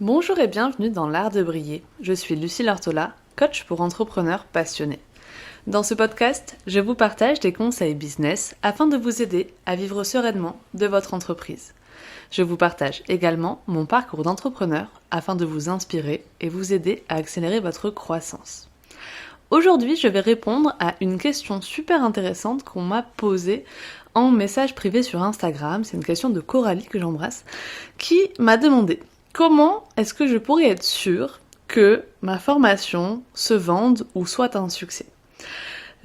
Bonjour et bienvenue dans l'art de briller. Je suis Lucille Ortola, coach pour entrepreneurs passionnés. Dans ce podcast, je vous partage des conseils business afin de vous aider à vivre sereinement de votre entreprise. Je vous partage également mon parcours d'entrepreneur afin de vous inspirer et vous aider à accélérer votre croissance. Aujourd'hui, je vais répondre à une question super intéressante qu'on m'a posée en message privé sur Instagram. C'est une question de Coralie que j'embrasse, qui m'a demandé: comment est-ce que je pourrais être sûre que ma formation se vende ou soit un succès?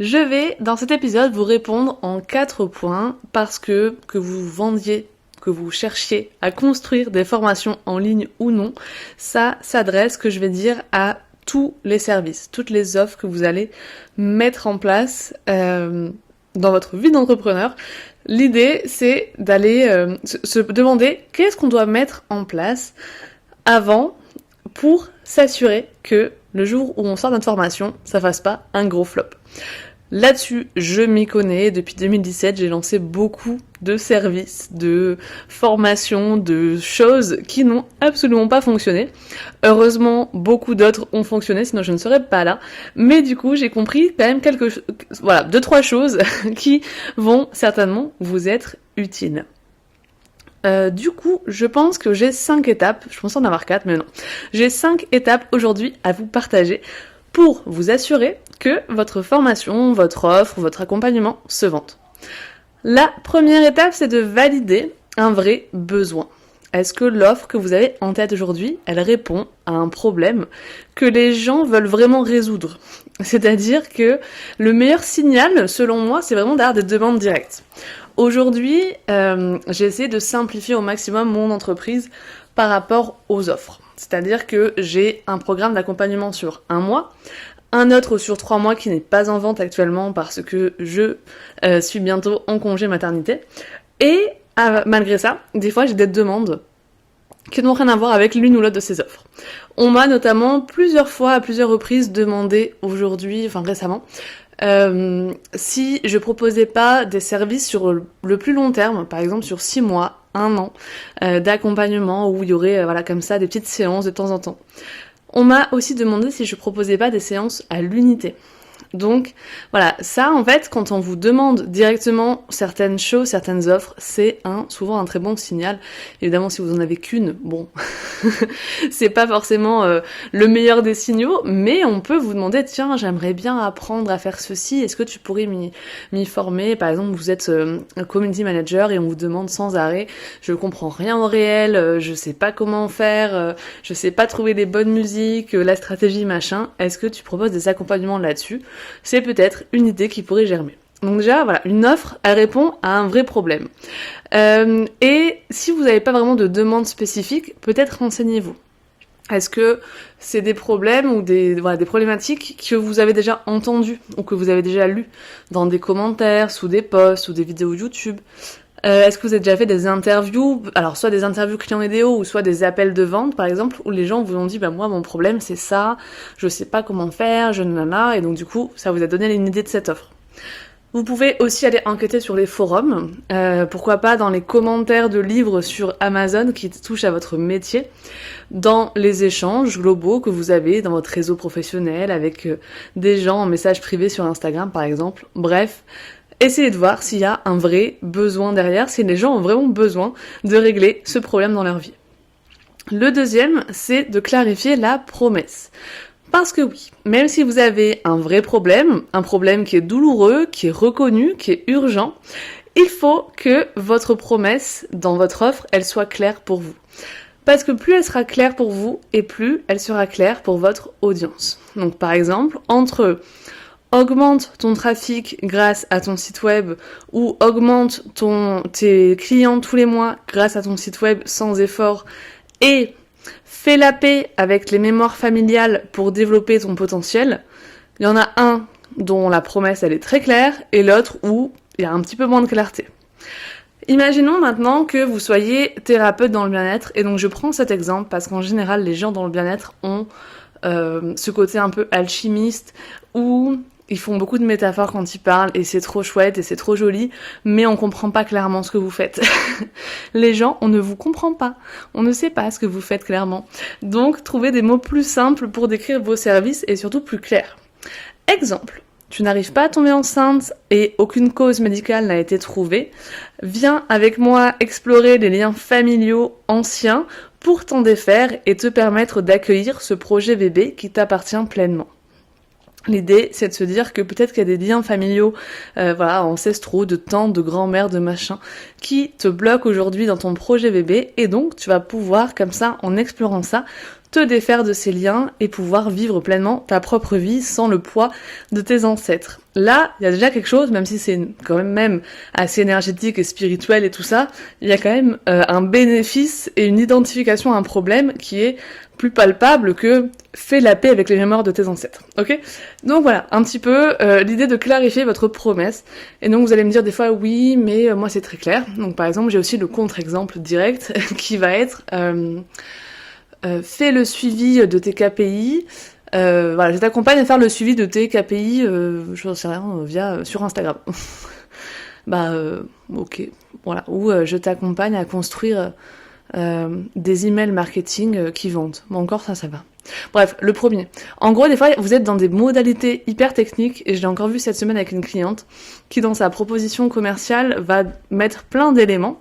Je vais, dans cet épisode, vous répondre en 4 points parce que vous vendiez, que vous cherchiez à construire des formations en ligne ou non, ça s'adresse, que je vais dire, à tous les services, toutes les offres que vous allez mettre en place dans votre vie d'entrepreneur. L'idée, c'est d'aller se demander qu'est-ce qu'on doit mettre en place avant pour s'assurer que le jour où on sort notre formation, ça fasse pas un gros flop. Là-dessus, je m'y connais. Depuis 2017, j'ai lancé beaucoup de services, de formations, de choses qui n'ont absolument pas fonctionné. Heureusement, beaucoup d'autres ont fonctionné, sinon je ne serais pas là. Mais du coup, j'ai compris quand même deux, trois choses qui vont certainement vous être utiles. Du coup, je pense que j'ai 5 étapes. Je pensais en avoir 4, mais non. J'ai 5 étapes aujourd'hui à vous partager pour vous assurer que votre formation, votre offre, votre accompagnement se vendent. La première étape, c'est de valider un vrai besoin. Est-ce que l'offre que vous avez en tête aujourd'hui, elle répond à un problème que les gens veulent vraiment résoudre? C'est-à-dire que le meilleur signal, selon moi, c'est vraiment d'avoir des demandes directes. Aujourd'hui, j'ai essayé de simplifier au maximum mon entreprise par rapport aux offres. C'est-à-dire que j'ai un programme d'accompagnement sur 1 mois, un autre sur 3 mois qui n'est pas en vente actuellement parce que je suis bientôt en congé maternité. Et malgré ça, des fois j'ai des demandes qui n'ont rien à voir avec l'une ou l'autre de ces offres. On m'a notamment plusieurs fois, à plusieurs reprises, demandé récemment, si je proposais pas des services sur le plus long terme, par exemple sur 6 mois, 1 an, d'accompagnement où il y aurait comme ça des petites séances de temps en temps. On m'a aussi demandé si je proposais pas des séances à l'unité. Donc voilà, ça en fait, quand on vous demande directement certaines choses, certaines offres, c'est souvent un très bon signal. Évidemment, si vous en avez qu'une, bon, c'est pas forcément le meilleur des signaux, mais on peut vous demander: tiens, j'aimerais bien apprendre à faire ceci, est-ce que tu pourrais m'y former? Par exemple, vous êtes un community manager et on vous demande sans arrêt: je comprends rien au réel, je sais pas comment faire, je sais pas trouver les bonnes musiques, la stratégie machin, est-ce que tu proposes des accompagnements là-dessus? C'est peut-être une idée qui pourrait germer. Donc déjà, voilà, une offre, elle répond à un vrai problème. Et si vous n'avez pas vraiment de demande spécifique, peut-être renseignez-vous. Est-ce que c'est des problèmes ou des problématiques que vous avez déjà entendues ou que vous avez déjà lues dans des commentaires, sous des posts ou des vidéos YouTube? Est-ce que vous avez déjà fait des interviews, alors soit des interviews clients idéaux ou soit des appels de vente par exemple, où les gens vous ont dit: moi mon problème c'est ça, je sais pas comment faire, et donc du coup ça vous a donné une idée de cette offre. Vous pouvez aussi aller enquêter sur les forums, pourquoi pas dans les commentaires de livres sur Amazon qui touchent à votre métier, dans les échanges globaux que vous avez dans votre réseau professionnel avec des gens en message privé sur Instagram par exemple. Bref, essayez de voir s'il y a un vrai besoin derrière, si les gens ont vraiment besoin de régler ce problème dans leur vie. Le deuxième, c'est de clarifier la promesse. Parce que oui, même si vous avez un vrai problème, un problème qui est douloureux, qui est reconnu, qui est urgent, il faut que votre promesse dans votre offre, elle soit claire pour vous. Parce que plus elle sera claire pour vous, et plus elle sera claire pour votre audience. Donc par exemple, entre augmente ton trafic grâce à ton site web ou augmente tes clients tous les mois grâce à ton site web sans effort et fais la paix avec les mémoires familiales pour développer ton potentiel, il y en a un dont la promesse elle est très claire et l'autre où il y a un petit peu moins de clarté. Imaginons maintenant que vous soyez thérapeute dans le bien-être, et donc je prends cet exemple parce qu'en général les gens dans le bien-être ont ce côté un peu alchimiste où ils font beaucoup de métaphores quand ils parlent et c'est trop chouette et c'est trop joli, mais on comprend pas clairement ce que vous faites. Les gens, on ne vous comprend pas. On ne sait pas ce que vous faites clairement. Donc, trouvez des mots plus simples pour décrire vos services et surtout plus clairs. Exemple. Tu n'arrives pas à tomber enceinte et aucune cause médicale n'a été trouvée. Viens avec moi explorer les liens familiaux anciens pour t'en défaire et te permettre d'accueillir ce projet bébé qui t'appartient pleinement. L'idée, c'est de se dire que peut-être qu'il y a des liens familiaux, ancestraux, de tantes, de grand-mères, de machin, qui te bloquent aujourd'hui dans ton projet bébé, et donc tu vas pouvoir, comme ça, en explorant ça, te défaire de ces liens et pouvoir vivre pleinement ta propre vie sans le poids de tes ancêtres. Là, il y a déjà quelque chose, même si c'est quand même assez énergétique et spirituel et tout ça, il y a quand même un bénéfice et une identification à un problème qui est plus palpable que fais la paix avec les mémoires de tes ancêtres, ok? Donc voilà, un petit peu l'idée de clarifier votre promesse. Et donc vous allez me dire des fois oui, mais moi c'est très clair. Donc par exemple, j'ai aussi le contre-exemple direct qui va être fais le suivi de tes KPI. Je t'accompagne à faire le suivi de tes KPI, je ne sais rien, sur Instagram. Ok, voilà. Ou je t'accompagne à construire des emails marketing qui vendent. Bon, encore ça va. Bref, le premier. En gros, des fois, vous êtes dans des modalités hyper techniques, et je l'ai encore vu cette semaine avec une cliente, qui dans sa proposition commerciale va mettre plein d'éléments,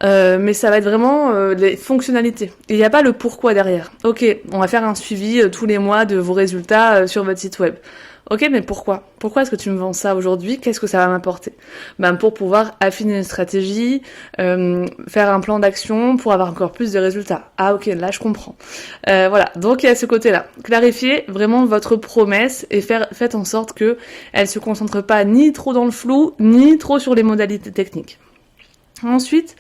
mais ça va être vraiment les fonctionnalités. Et il n'y a pas le pourquoi derrière. Ok, on va faire un suivi tous les mois de vos résultats sur votre site web. Ok, mais pourquoi ? Pourquoi est-ce que tu me vends ça aujourd'hui ? Qu'est-ce que ça va m'apporter ? Pour pouvoir affiner une stratégie, faire un plan d'action pour avoir encore plus de résultats. Ah ok, là je comprends. Voilà, donc il y a ce côté-là. Clarifiez vraiment votre promesse et faites en sorte que elle se concentre pas ni trop dans le flou, ni trop sur les modalités techniques. Ensuite,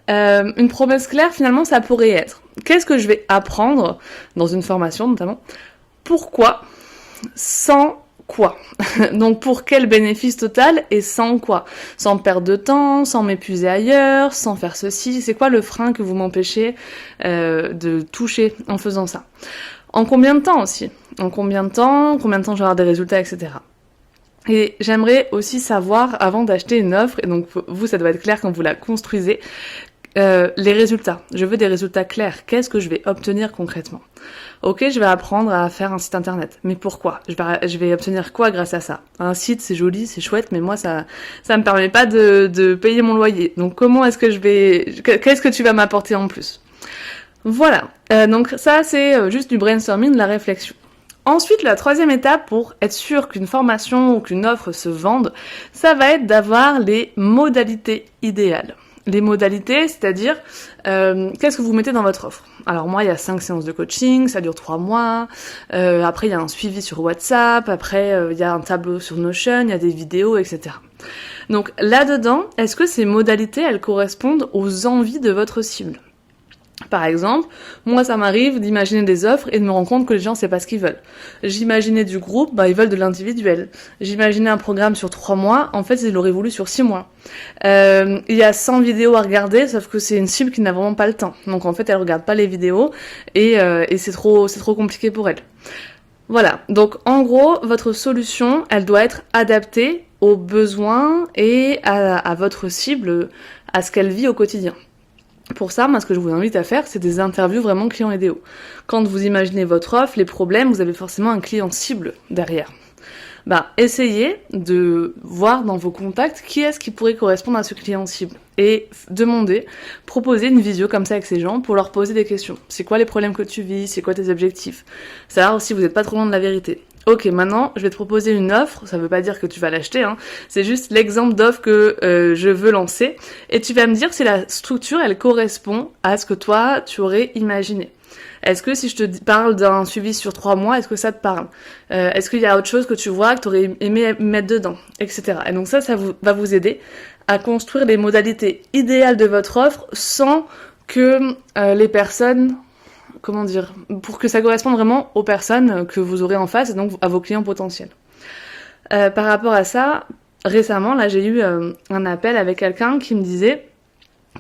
une promesse claire, finalement, ça pourrait être qu'est-ce que je vais apprendre dans une formation notamment ? Pourquoi ? Sans quoi ? Donc pour quel bénéfice total et sans quoi ? Sans perdre de temps, sans m'épuiser ailleurs, sans faire ceci. C'est quoi le frein que vous m'empêchez de toucher en faisant ça ? En combien de temps aussi ? En combien de temps je vais avoir des résultats, etc. Et j'aimerais aussi savoir, avant d'acheter une offre, et donc vous, ça doit être clair quand vous la construisez, les résultats. Je veux des résultats clairs. Qu'est-ce que je vais obtenir concrètement ? Ok, je vais apprendre à faire un site internet. Mais pourquoi ? Je vais obtenir quoi grâce à ça ? Un site, c'est joli, c'est chouette, mais moi, ça me permet pas de payer mon loyer. Donc comment est-ce que qu'est-ce que tu vas m'apporter en plus ? Voilà. Donc ça, c'est juste du brainstorming, de la réflexion. Ensuite, la troisième étape pour être sûr qu'une formation ou qu'une offre se vende, ça va être d'avoir les modalités idéales. Les modalités, c'est-à-dire qu'est-ce que vous mettez dans votre offre. Alors moi, il y a 5 séances de coaching, ça dure 3 mois, après il y a un suivi sur WhatsApp, après il y a un tableau sur Notion, il y a des vidéos, etc. Donc là-dedans, est-ce que ces modalités, elles correspondent aux envies de votre cible ? Par exemple, moi ça m'arrive d'imaginer des offres et de me rendre compte que les gens ne savent pas ce qu'ils veulent. J'imaginais du groupe, ils veulent de l'individuel. J'imaginais un programme sur 3 mois, en fait ils l'auraient voulu sur 6 mois. Il y a 100 vidéos à regarder, sauf que c'est une cible qui n'a vraiment pas le temps. Donc en fait elle regarde pas les vidéos et c'est trop compliqué pour elle. Voilà, donc en gros, votre solution, elle doit être adaptée aux besoins et à votre cible, à ce qu'elle vit au quotidien. Pour ça, moi, ce que je vous invite à faire, c'est des interviews vraiment clients idéaux. Quand vous imaginez votre offre, les problèmes, vous avez forcément un client cible derrière. Essayez de voir dans vos contacts qui est-ce qui pourrait correspondre à ce client cible. Et proposer une visio comme ça avec ces gens pour leur poser des questions. C'est quoi les problèmes que tu vis ? C'est quoi tes objectifs ? Savoir si vous n'êtes pas trop loin de la vérité. Ok, maintenant, je vais te proposer une offre, ça veut pas dire que tu vas l'acheter, c'est juste l'exemple d'offre que je veux lancer, et tu vas me dire si la structure, elle correspond à ce que toi, tu aurais imaginé. Est-ce que si je te parle d'un suivi sur 3 mois, est-ce que ça te parle ? Est-ce qu'il y a autre chose que tu vois, que tu aurais aimé mettre dedans, etc. Et donc ça va vous aider à construire les modalités idéales de votre offre sans que les personnes... pour que ça corresponde vraiment aux personnes que vous aurez en face et donc à vos clients potentiels. Par rapport à ça, récemment, là, j'ai eu un appel avec quelqu'un qui me disait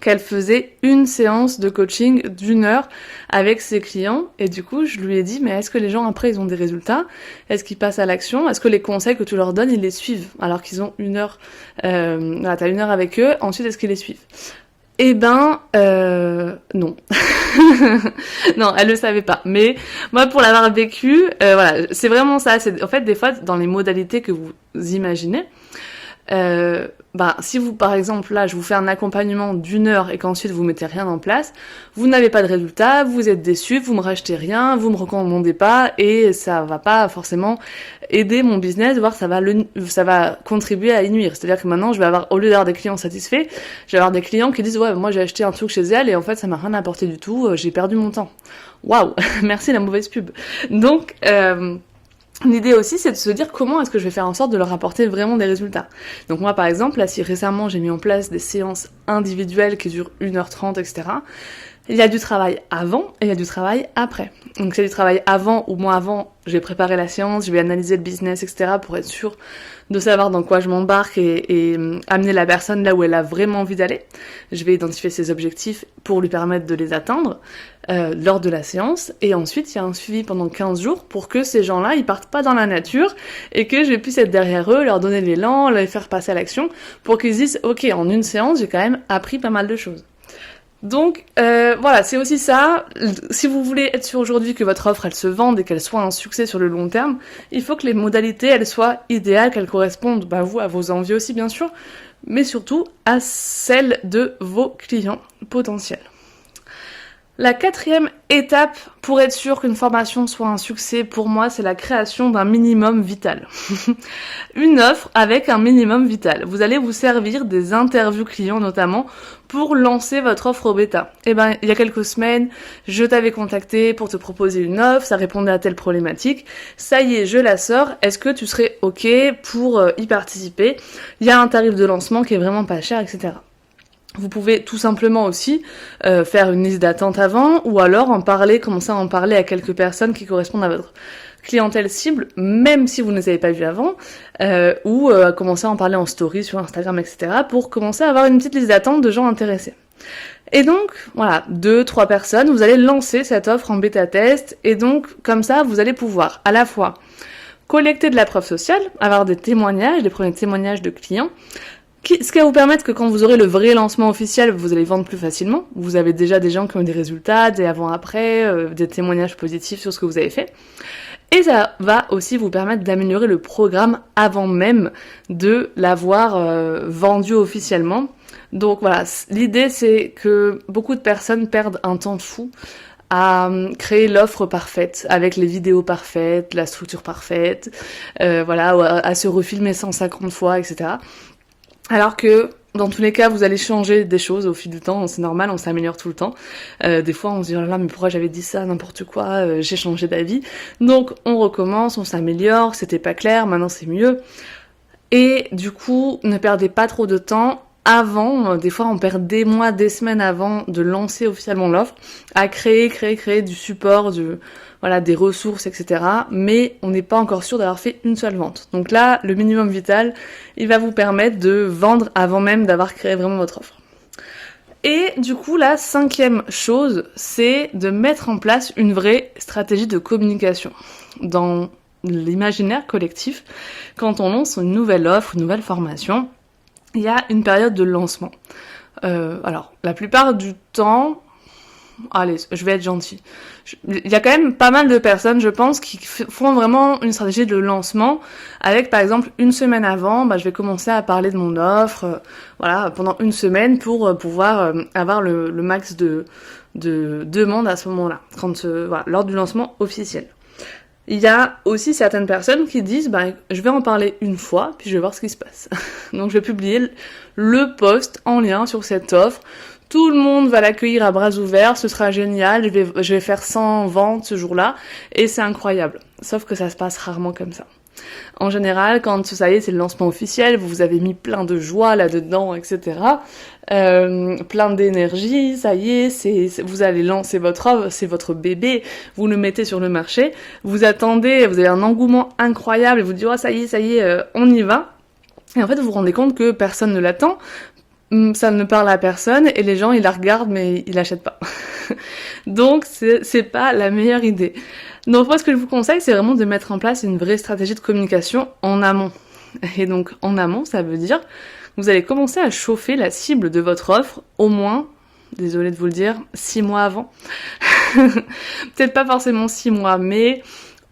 qu'elle faisait une séance de coaching d'1 heure avec ses clients, et du coup je lui ai dit mais est-ce que les gens après ils ont des résultats, est-ce qu'ils passent à l'action, est-ce que les conseils que tu leur donnes ils les suivent alors qu'ils ont 1 heure, voilà, t'as 1 heure avec eux, ensuite est-ce qu'ils les suivent? Eh ben non. Non, elle le savait pas. Mais moi, pour l'avoir vécu, voilà, c'est vraiment ça. C'est en fait des fois dans les modalités que vous imaginez. Si vous, par exemple, là, je vous fais un accompagnement d'1 heure et qu'ensuite vous mettez rien en place, vous n'avez pas de résultat, vous êtes déçu, vous me rachetez rien, vous me recommandez pas, et ça va pas forcément aider mon business, voire ça va contribuer à y nuire. C'est-à-dire que maintenant, je vais avoir, au lieu d'avoir des clients satisfaits, je vais avoir des clients qui disent, ouais, moi j'ai acheté un truc chez elle et en fait ça m'a rien apporté du tout, j'ai perdu mon temps. Waouh, merci la mauvaise pub. Donc, l'idée aussi, c'est de se dire comment est-ce que je vais faire en sorte de leur apporter vraiment des résultats. Donc moi, par exemple, là, si récemment j'ai mis en place des séances individuelles qui durent 1h30, etc., il y a du travail avant et il y a du travail après. Donc c'est du travail avant, ou moi avant, je vais préparer la séance, je vais analyser le business, etc., pour être sûr de savoir dans quoi je m'embarque et amener la personne là où elle a vraiment envie d'aller. Je vais identifier ses objectifs pour lui permettre de les atteindre lors de la séance. Et ensuite, il y a un suivi pendant 15 jours pour que ces gens-là, ils partent pas dans la nature et que je puisse être derrière eux, leur donner l'élan, les faire passer à l'action pour qu'ils se disent « Ok, en une séance, j'ai quand même appris pas mal de choses ». Donc voilà, c'est aussi ça. Si vous voulez être sûr aujourd'hui que votre offre elle se vende et qu'elle soit un succès sur le long terme, il faut que les modalités elles soient idéales, qu'elles correspondent vous à vos envies aussi bien sûr, mais surtout à celles de vos clients potentiels. La 4e étape pour être sûr qu'une formation soit un succès, pour moi, c'est la création d'un minimum vital. Une offre avec un minimum vital. Vous allez vous servir des interviews clients notamment pour lancer votre offre au bêta. Il y a quelques semaines, je t'avais contacté pour te proposer une offre, ça répondait à telle problématique. Ça y est, je la sors. Est-ce que tu serais OK pour y participer? Il y a un tarif de lancement qui est vraiment pas cher, etc. Vous pouvez tout simplement aussi faire une liste d'attente avant, ou alors commencer à en parler à quelques personnes qui correspondent à votre clientèle cible, même si vous ne les avez pas vues avant, ou commencer à en parler en story sur Instagram, etc., pour commencer à avoir une petite liste d'attente de gens intéressés. Et donc, voilà, 2-3 personnes, vous allez lancer cette offre en bêta-test, et donc, comme ça, vous allez pouvoir à la fois collecter de la preuve sociale, avoir des témoignages, des premiers témoignages de clients, ce qui va vous permettre que quand vous aurez le vrai lancement officiel, vous allez vendre plus facilement. Vous avez déjà des gens qui ont des résultats, des avant-après, des témoignages positifs sur ce que vous avez fait. Et ça va aussi vous permettre d'améliorer le programme avant même de l'avoir vendu officiellement. Donc voilà, l'idée c'est que beaucoup de personnes perdent un temps fou à créer l'offre parfaite, avec les vidéos parfaites, la structure parfaite, à se refilmer 150 fois, etc. Alors que, dans tous les cas, vous allez changer des choses au fil du temps, c'est normal, on s'améliore tout le temps. Des fois, on se dit, oh là là, mais pourquoi j'avais dit ça, n'importe quoi, j'ai changé d'avis. Donc, on recommence, on s'améliore, c'était pas clair, maintenant c'est mieux. Et du coup, ne perdez pas trop de temps avant, des fois on perd des mois, des semaines avant de lancer officiellement l'offre, à créer du support, des ressources, etc. Mais on n'est pas encore sûr d'avoir fait une seule vente. Donc là, le minimum vital, il va vous permettre de vendre avant même d'avoir créé vraiment votre offre. Et du coup, la 5e chose, c'est de mettre en place une vraie stratégie de communication. Dans l'imaginaire collectif, quand on lance une nouvelle offre, une nouvelle formation, il y a une période de lancement. Alors, la plupart du temps, allez, je vais être gentille. Il y a quand même pas mal de personnes, je pense, qui font vraiment une stratégie de lancement avec, par exemple, une semaine avant, je vais commencer à parler de mon offre, pendant une semaine pour pouvoir avoir le max de demandes à ce moment-là, lors du lancement officiel. Il y a aussi certaines personnes qui disent je vais en parler une fois, puis je vais voir ce qui se passe. Donc je vais publier le post en lien sur cette offre. Tout le monde va l'accueillir à bras ouverts, ce sera génial, je vais faire 100 ventes ce jour-là, et c'est incroyable. Sauf que ça se passe rarement comme ça. En général, quand ça y est, c'est le lancement officiel, vous avez mis plein de joie là-dedans, etc. Plein d'énergie, ça y est, vous allez lancer votre offre, c'est votre bébé, vous le mettez sur le marché, vous attendez, vous avez un engouement incroyable, et vous dites, oh ça y est, on y va. Et en fait, vous vous rendez compte que personne ne l'attend, ça ne parle à personne et les gens ils la regardent mais ils l'achètent pas. Donc c'est pas la meilleure idée. Donc moi ce que je vous conseille c'est vraiment de mettre en place une vraie stratégie de communication en amont. Et donc en amont ça veut dire vous allez commencer à chauffer la cible de votre offre au moins, désolée de vous le dire, 6 mois avant. Peut-être pas forcément 6 mois mais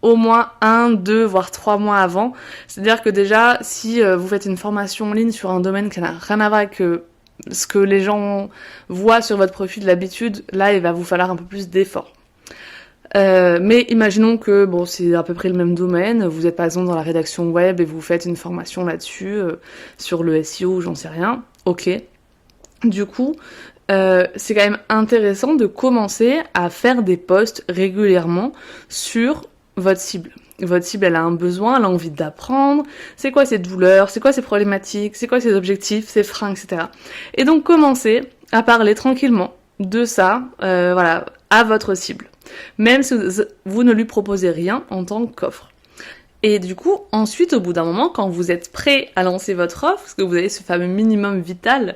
au moins 1, 2, voire 3 mois avant. C'est-à-dire que déjà, si vous faites une formation en ligne sur un domaine qui n'a rien à voir avec ce que les gens voient sur votre profil d'habitude, là, il va vous falloir un peu plus d'efforts. Mais imaginons que bon, c'est à peu près le même domaine, vous êtes par exemple dans la rédaction web et vous faites une formation là-dessus, sur le SEO, j'en sais rien, ok. Du coup, c'est quand même intéressant de commencer à faire des posts régulièrement sur votre cible. Votre cible, elle a un besoin, elle a envie d'apprendre, c'est quoi ses douleurs, c'est quoi ses problématiques, c'est quoi ses objectifs, ses freins, etc. Et donc commencez à parler tranquillement de ça, voilà, à votre cible. Même si vous ne lui proposez rien en tant qu'offre. Et du coup, ensuite, au bout d'un moment, quand vous êtes prêt à lancer votre offre, parce que vous avez ce fameux minimum vital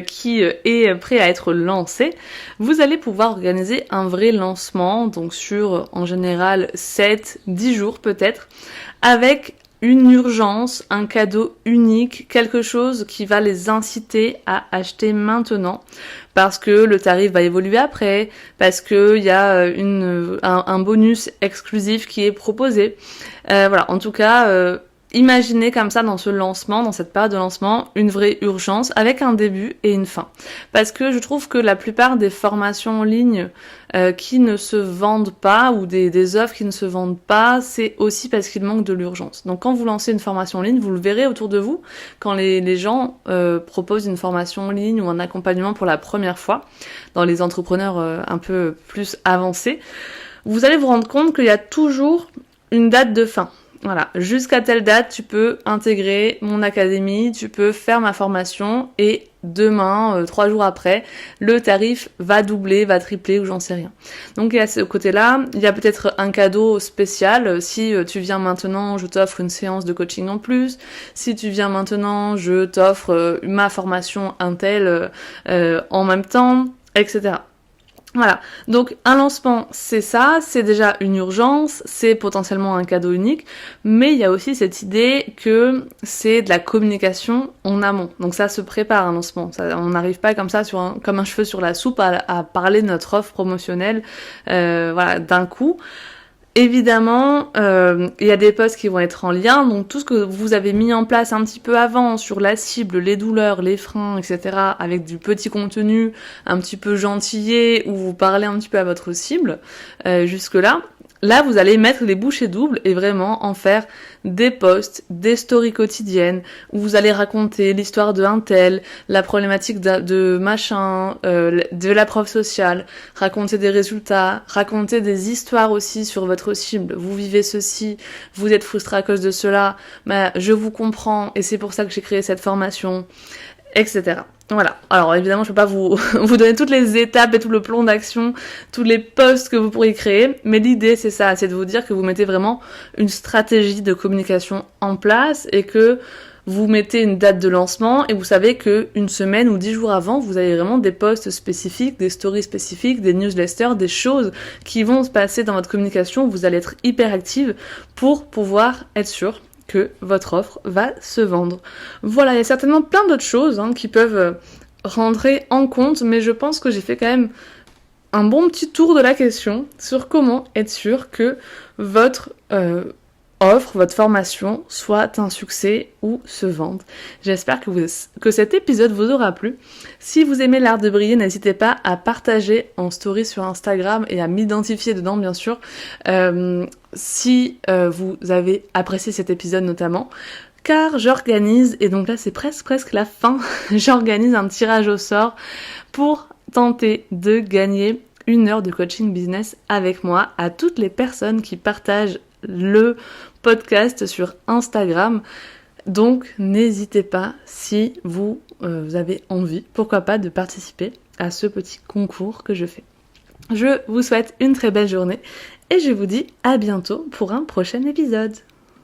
qui est prêt à être lancé, vous allez pouvoir organiser un vrai lancement, donc sur, en général, 7-10 jours peut-être, avec une urgence, un cadeau unique, quelque chose qui va les inciter à acheter maintenant, parce que le tarif va évoluer après, parce que il y a un bonus exclusif qui est proposé. Voilà, en tout cas, imaginez comme ça dans ce lancement, dans cette période de lancement, une vraie urgence avec un début et une fin. Parce que je trouve que la plupart des formations en ligne qui ne se vendent pas ou des offres qui ne se vendent pas, c'est aussi parce qu'il manque de l'urgence. Donc quand vous lancez une formation en ligne, vous le verrez autour de vous, quand les gens proposent une formation en ligne ou un accompagnement pour la première fois, dans les entrepreneurs un peu plus avancés, vous allez vous rendre compte qu'il y a toujours une date de fin. Voilà, jusqu'à telle date, tu peux intégrer mon académie, tu peux faire ma formation et demain, 3 jours après, le tarif va doubler, va tripler ou j'en sais rien. Donc à ce côté-là, il y a peut-être un cadeau spécial. Si tu viens maintenant, je t'offre une séance de coaching en plus. Si tu viens maintenant, je t'offre ma formation Intel en même temps, etc. Voilà, donc un lancement c'est ça, c'est déjà une urgence, c'est potentiellement un cadeau unique, mais il y a aussi cette idée que c'est de la communication en amont, donc ça se prépare un lancement, on n'arrive pas comme ça comme un cheveu sur la soupe à parler de notre offre promotionnelle voilà, d'un coup. Évidemment, il y a des posts qui vont être en lien, donc tout ce que vous avez mis en place un petit peu avant sur la cible, les douleurs, les freins, etc., avec du petit contenu un petit peu gentillé, où vous parlez un petit peu à votre cible, jusque-là, là vous allez mettre les bouchées doubles et vraiment en faire des posts, des stories quotidiennes, où vous allez raconter l'histoire de un tel, la problématique de machin, de la preuve sociale, raconter des résultats, raconter des histoires aussi sur votre cible. Vous vivez ceci, vous êtes frustré à cause de cela, mais je vous comprends et c'est pour ça que j'ai créé cette formation, etc. Voilà. Alors évidemment, je peux pas vous donner toutes les étapes et tout le plan d'action, tous les posts que vous pourriez créer, mais l'idée c'est ça, c'est de vous dire que vous mettez vraiment une stratégie de communication en place et que vous mettez une date de lancement et vous savez que une semaine ou 10 jours avant, vous avez vraiment des posts spécifiques, des stories spécifiques, des newsletters, des choses qui vont se passer dans votre communication, vous allez être hyper active pour pouvoir être sûr que votre offre va se vendre. Voilà, il y a certainement plein d'autres choses qui peuvent rentrer en compte, mais je pense que j'ai fait quand même un bon petit tour de la question sur comment être sûr que votre offre, votre formation soit un succès ou se vende. J'espère que cet épisode vous aura plu. Si vous aimez l'art de briller, n'hésitez pas à partager en story sur Instagram et à m'identifier dedans, bien sûr. Si vous avez apprécié cet épisode notamment, car j'organise, et donc là c'est presque la fin, j'organise un tirage au sort pour tenter de gagner 1 heure de coaching business avec moi à toutes les personnes qui partagent le podcast sur Instagram. Donc n'hésitez pas si vous avez envie, pourquoi pas, de participer à ce petit concours que je fais. Je vous souhaite une très belle journée et je vous dis à bientôt pour un prochain épisode.